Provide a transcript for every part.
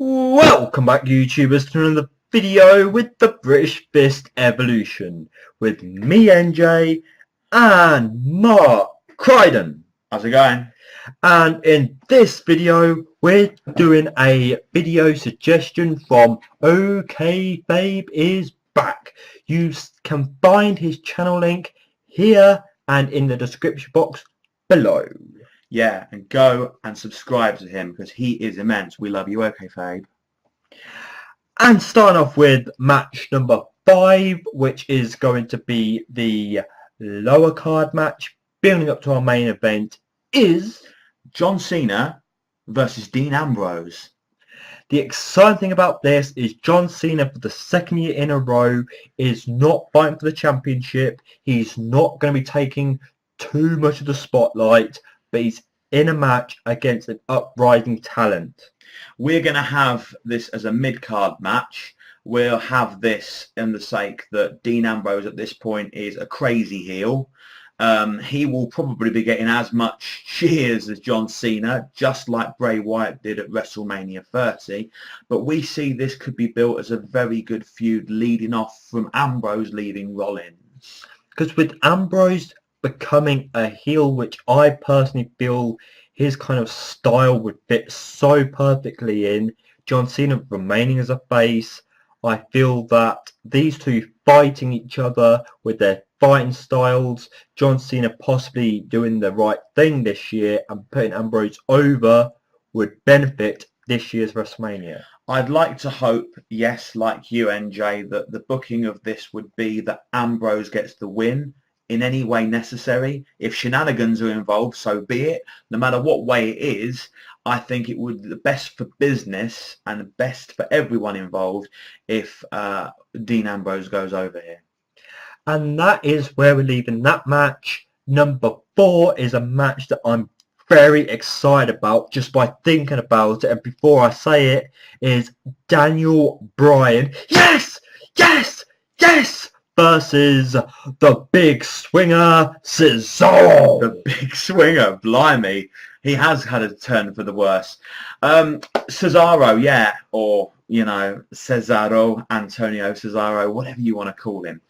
Welcome back, YouTubers, to another video with the British Fist Evolution with me, NJ, and Mark Crichton. How's it going? And in this video, we're doing a video suggestion from OkayFabe is back. You can find his channel link here and in the description box below. Yeah, and go and subscribe to him because he is immense. We love you, OkayFabe. And starting off with match number 5, which is going to be the lower card match, building up to our main event, is John Cena versus Dean Ambrose. the exciting thing about this is John Cena, for the second year in a row, is not fighting for the championship. He's not going to be taking too much of the spotlight, but he's in a match against an uprising talent. We're going to have this as a mid-card match. We'll have this in the sake that Dean Ambrose at this point is a crazy heel. He will probably be getting as much cheers as John Cena, just like Bray Wyatt did at WrestleMania 30. But we see this could be built as a very good feud leading off from Ambrose leaving Rollins. Because with Ambrose becoming a heel, which I personally feel his kind of style would fit so perfectly in, John Cena remaining as a face, I feel that these two fighting each other with their fighting styles, John Cena possibly doing the right thing this year and putting Ambrose over, would benefit this year's WrestleMania. I'd like to hope, yes, like you, NJ, that the booking of this would be that Ambrose gets the win in any way necessary. If shenanigans are involved, so be it. No matter what way it is, I think it would be the best for business and the best for everyone involved if Dean Ambrose goes over here. And that is where we're leaving that match. Number 4 is a match that I'm very excited about just by thinking about it. And before I say it, is Daniel Bryan. Yes! Yes! Yes! Versus the big swinger, Cesaro. The big swinger, blimey. He has had a turn for the worse. Cesaro, yeah, or, you know, Cesaro, Antonio Cesaro, whatever you want to call him.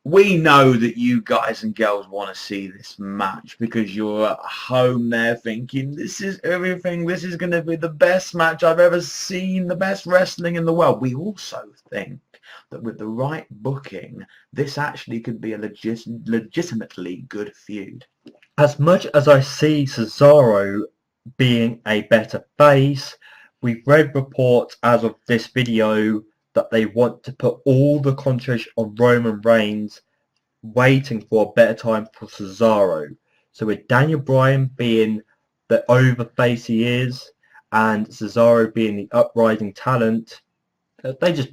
We know that you guys and girls want to see this match because you're at home there thinking, this is everything, this is going to be the best match I've ever seen, the best wrestling in the world. We also think that with the right booking, this actually could be a legitimately good feud. As much as I see Cesaro being a better face, we've read reports as of this video that they want to put all the concentration on Roman Reigns, waiting for a better time for Cesaro. So with Daniel Bryan being the over face he is, and Cesaro being the uprising talent, they just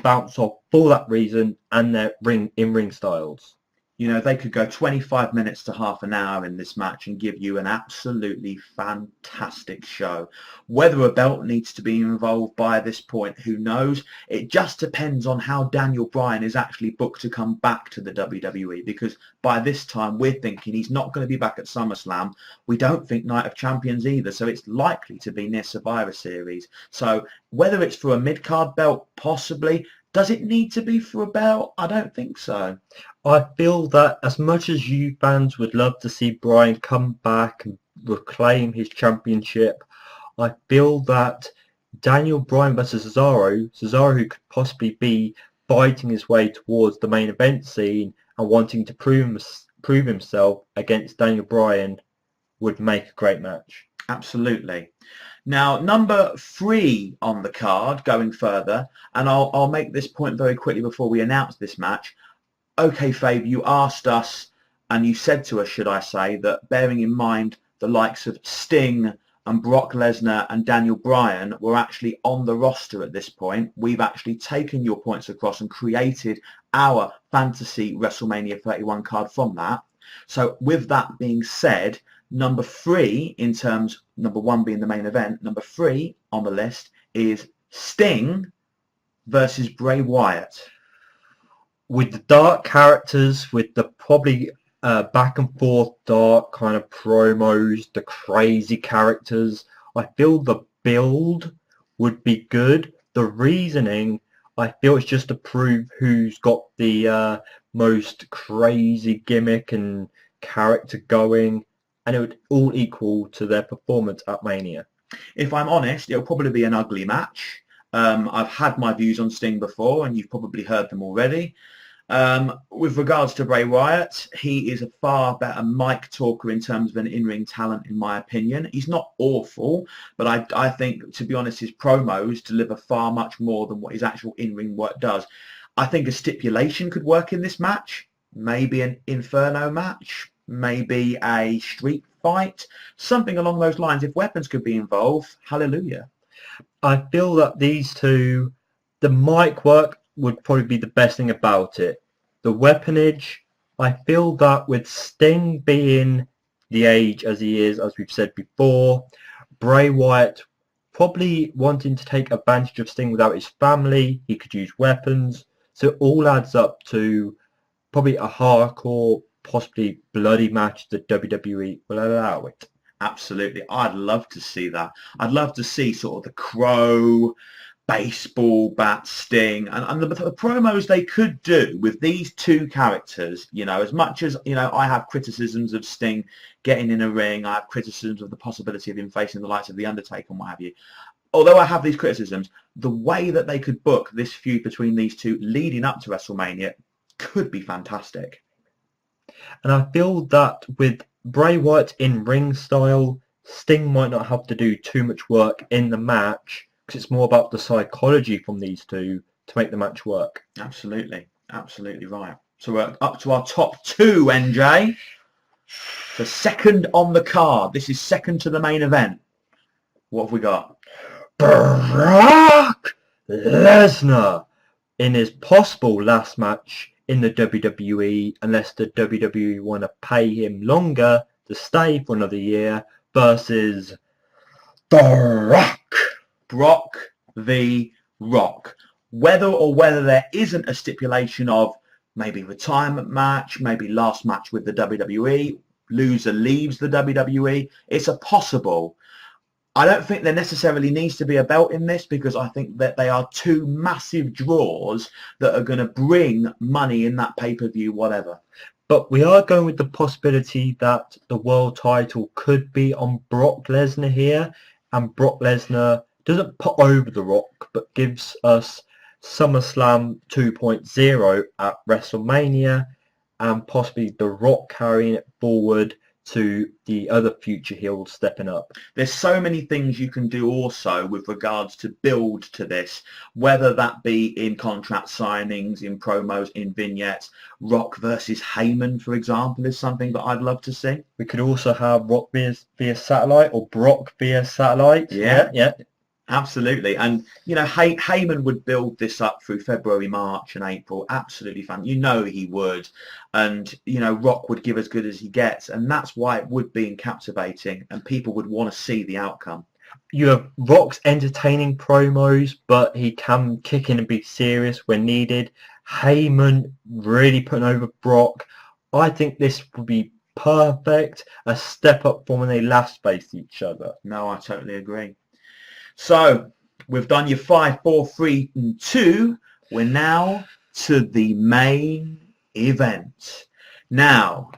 bounce off for that reason and their in-ring styles. You know, they could go 25 minutes to half an hour in this match and give you an absolutely fantastic show. Whether a belt needs to be involved by this point, who knows? It just depends on how Daniel Bryan is actually booked to come back to the WWE, because by this time we're thinking he's not going to be back at SummerSlam. We don't think Night of Champions either, so it's likely to be near Survivor Series. So whether it's for a mid-card belt, possibly. Does it need to be for a belt? I don't think so. I feel that as much as you fans would love to see Bryan come back and reclaim his championship, I feel that Daniel Bryan versus Cesaro who could possibly be fighting his way towards the main event scene and wanting to prove himself against Daniel Bryan, would make a great match. Absolutely. Now, number 3 on the card, going further, and I'll make this point very quickly before we announce this match. OkayFabe, you asked us, and you said to us, should I say, that bearing in mind the likes of Sting and Brock Lesnar and Daniel Bryan were actually on the roster at this point, we've actually taken your points across and created our fantasy WrestleMania 31 card from that. So with that being said, number 3 in terms, number 1 being the main event, number 3 on the list is Sting versus Bray Wyatt. With the dark characters, with the probably back and forth dark kind of promos, the crazy characters, I feel the build would be good. The reasoning, I feel, is just to prove who's got the most crazy gimmick and character going, and it would all equal to their performance at Mania. If I'm honest, it'll probably be an ugly match. I've had my views on Sting before, and you've probably heard them already. With regards to Bray Wyatt, he is a far better mic talker in terms of an in-ring talent, in my opinion. He's not awful, but I think, to be honest, his promos deliver far much more than what his actual in-ring work does. I think a stipulation could work in this match. Maybe an Inferno match, maybe a street fight, something along those lines. If weapons could be involved, hallelujah. I feel that these two, the mic work would probably be the best thing about it. The weaponage, I feel that with Sting being the age as he is, as we've said before, Bray Wyatt probably wanting to take advantage of Sting without his family, he could use weapons. So it all adds up to probably a hardcore, possibly bloody match that WWE will allow it. Absolutely. I'd love to see that. I'd love to see sort of the Crow, baseball bat Sting, and the promos they could do with these two characters. You know, as much as, you know, I have criticisms of Sting getting in a ring, I have criticisms of the possibility of him facing the likes of The Undertaker and what have you. Although I have these criticisms, the way that they could book this feud between these two leading up to WrestleMania could be fantastic. And I feel that with Bray Wyatt in ring style, Sting might not have to do too much work in the match, because it's more about the psychology from these two to make the match work. Absolutely. Absolutely right. So we're up to our top two, NJ. So second on the card. This is second to the main event. What have we got? Brock Lesnar in his possible last match in the WWE, unless the WWE want to pay him longer to stay for another year, versus The Rock. Brock v. Rock. Whether there isn't a stipulation of maybe retirement match, maybe last match with the WWE, loser leaves the WWE, it's a possible. I don't think there necessarily needs to be a belt in this, because I think that they are two massive draws that are going to bring money in that pay-per-view, whatever. But we are going with the possibility that the world title could be on Brock Lesnar here, and Brock Lesnar doesn't put over The Rock, but gives us SummerSlam 2.0 at WrestleMania, and possibly The Rock carrying it forward to the other future heels stepping up. There's so many things you can do also with regards to build to this, whether that be in contract signings, in promos, in vignettes. Rock versus Heyman, for example, is something that I'd love to see. We could also have Rock via satellite, or Brock via satellite. Yeah. Absolutely. And, you know, Heyman would build this up through February, March and April. Absolutely fun. You know he would. And, you know, Rock would give as good as he gets. And that's why it would be captivating, and people would want to see the outcome. You have Rock's entertaining promos, but he can kick in and be serious when needed. Heyman really putting over Brock. I think this would be perfect. A step up from when they last faced each other. No, I totally agree. So we've done your 5, 4, 3 and 2. We're now to the main event. Now,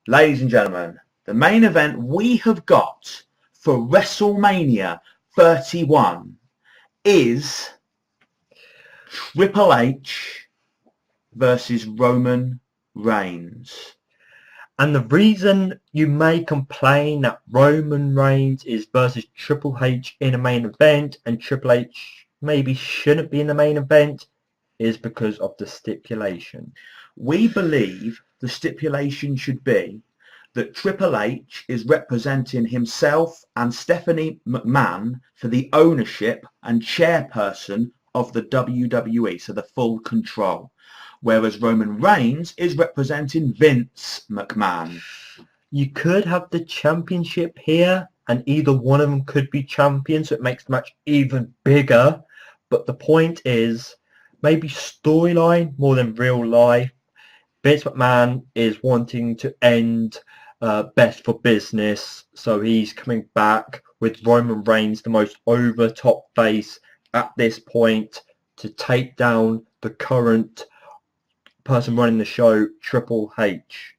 ladies and gentlemen, the main event we have got for WrestleMania 31 is Triple H versus Roman Reigns. And the reason you may complain that Roman Reigns is versus Triple H in a main event, and Triple H maybe shouldn't be in the main event, is because of the stipulation. We believe the stipulation should be that Triple H is representing himself and Stephanie McMahon for the ownership and chairperson of the WWE, so the full control. Whereas Roman Reigns is representing Vince McMahon. You could have the championship here, and either one of them could be champion, so it makes the match even bigger. But the point is, maybe storyline more than real life. Vince McMahon is wanting to end Best for Business, so he's coming back with Roman Reigns, the most over-top face at this point to take down the current person running the show, Triple H.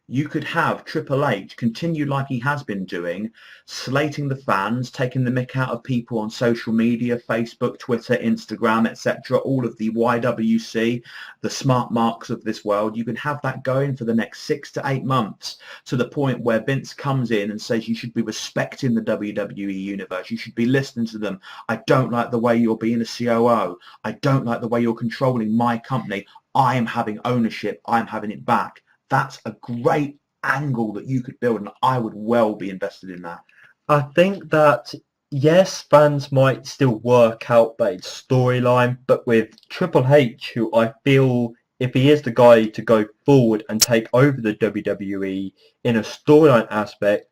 You could have Triple H continue like he has been doing, slating the fans, taking the mick out of people on social media, Facebook, Twitter, Instagram, etc., all of the YWC, the smart marks of this world. You can have that going for the next 6 to 8 months, to the point where Vince comes in and says you should be respecting the WWE universe. You should be listening to them. I don't like the way you're being a COO. I don't like the way you're controlling my company. I am having ownership. I'm having it back. That's a great angle that you could build, and I would well be invested in that. I think that, yes, fans might still work out that storyline, but with Triple H, who I feel, if he is the guy to go forward and take over the WWE in a storyline aspect,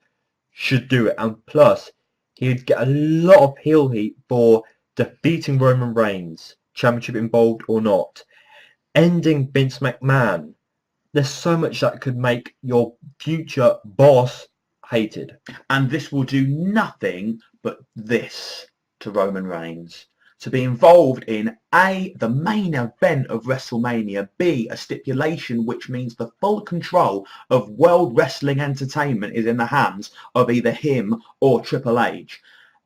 should do it. And plus, he'd get a lot of heel heat for defeating Roman Reigns, championship involved or not, ending Vince McMahon. There's so much that could make your future boss hated. And this will do nothing but this to Roman Reigns. To be involved in A, the main event of WrestleMania, B, a stipulation which means the full control of World Wrestling Entertainment is in the hands of either him or Triple H.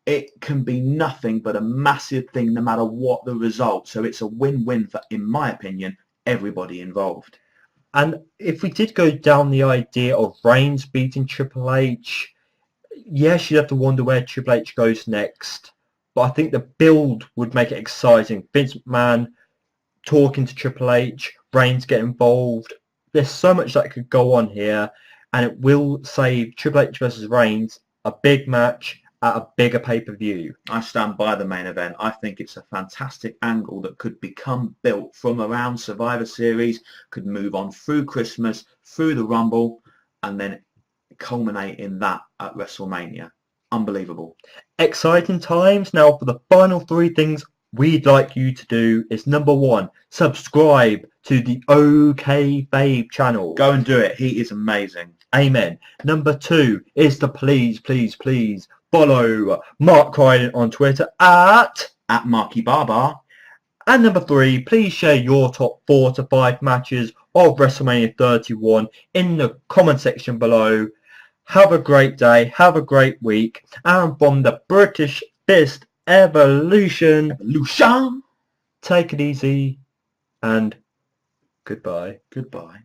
It can be nothing but a massive thing no matter what the result. So it's a win-win for, in my opinion, everybody involved. And if we did go down the idea of Reigns beating Triple H, yes, you'd have to wonder where Triple H goes next. But I think the build would make it exciting. Vince McMahon talking to Triple H, Reigns get involved. There's so much that could go on here, and it will save Triple H versus Reigns a big match at a bigger pay-per-view. I stand by the main event. I think it's a fantastic angle that could become built from around Survivor Series, could move on through Christmas, through the Rumble, and then culminate in that at WrestleMania. Unbelievable. Exciting times. Now, for the final 3 things we'd like you to do is, number 1, subscribe to the OkayFabe channel. Go and do it. He is amazing. Amen. Number 2 is to please follow Mark Ryden on Twitter at Marky Barbar. And number 3, please share your top 4 to 5 matches of WrestleMania 31 in the comment section below. Have a great day, have a great week, and from the British Fist Evolution, take it easy, and goodbye. Goodbye.